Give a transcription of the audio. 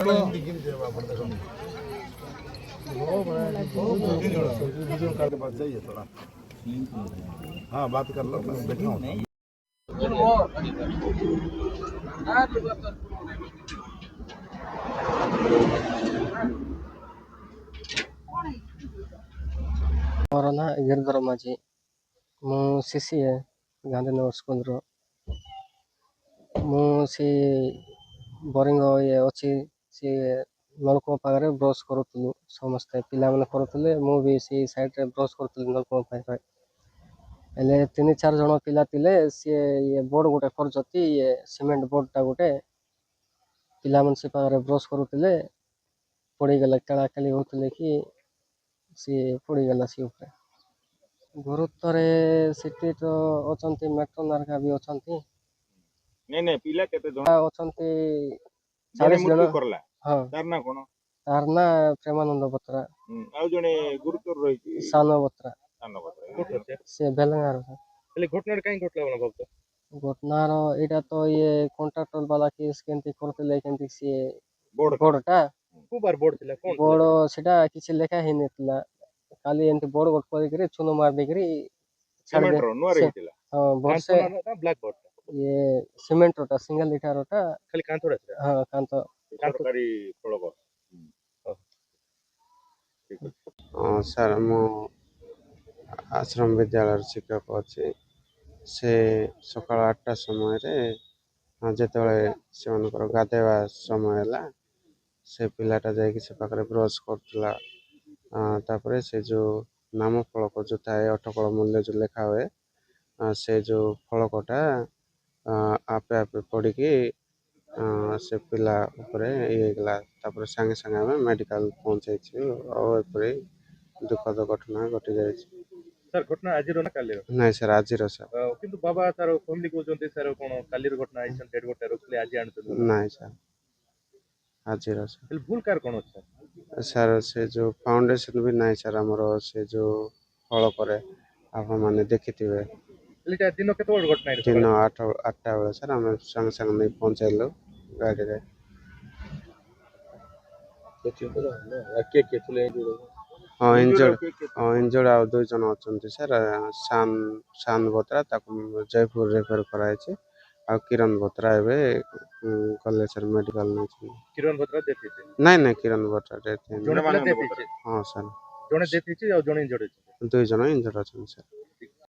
हाँ बात कर लो मैं बैठा हूँ। मोर ना गिरधर माझी मु सीसी है गांधीनगर स्कूल रो मु सी बोरिंग ये अच्छी सी नलकूप पाखे ब्रश करूँ समस्ते पिला मैंने करुले मु भी सी साइड रे ब्रश करूँ नलकूप पाखे हेले 3-4 जन पिला थिले सी ये बोर्ड गोटे करजती ये सीमेंट बोर्ड टा गोटे पिला मन से पाखे ब्रश करूले पड़गला खेला होते कि सी पड़गला सी ऊपर गुरुत्व सिटी तो अच्छा मेट्रो नारका भी अच्छा नहीं नहीं पिला केते जण अच्छा 40 जन हाँ तार ना कोन तार ना प्रेमानंद बत्रा आ जणे गुरुतर रही सानो बत्रा बत्र से बेलंगार हेले घटना काई घटला बना भक्त घटनार एटा तो ये कॉन्ट्रैक्टर वाला केस केंती करथिले केंती सी बोर्ड बोर्डटा को बार बोर्ड थिला कोन बोर्ड सेटा किछि लेखा हे नथिला खाली एंती बोर्ड गोट कर चुनो मार देकरी छाड़ दे सीमेंट रो नुआ रहितिला हां वर्षे ना ब्लैक बोर्ड ये सीमेंट रोटा सिंगल लिटर रोटा खाली कांथोरा था हाँ कांतो सरकारी फलक सर मु आश्रम विद्यालय शिक्षक अच्छे से सकाल 8टा समय जिते से गाधेवा समय है से पिलाटा जाकि से पाखे ब्रश करुला तापर से जो नाम फलक जो थाए अटकल मूल्य जो लेखा हुए से जो फलकटा आपे आपे पड़ी से पिला ये गला तापर संगे संगे आम मेडिकल पहुंचाई और दुखद घटना घटी जाए सर घटना आज रो ना काली रो नहीं सर आज सर किंतु बाबा तार फैमिली कहते सर कोन काली रो घटना आइसन डेड गोटे रखले आज आनते नहीं सर आज सर भूल कार कोन सर सर से जो फाउंडेशन भी नहीं सर आमर से जो फल पर आप मैंने देखी थे दिन केते घटना दिन 8टा बेले सर आम संगे संगे नहीं पहुंचाइलु गाड़ी रे हाँ इंजर्ड आ 2 जन अच्छा सर शान बत्रा जयपुर रेफर कराई आ किरण बत्रा गले सर मेडिकल नहीं किरण बत्रा देती नहीं किरण बत्रा डेथ जने देती हाँ सर जने देती और जने इंजर्ड 2 जन इंजर्ड अच्छा सर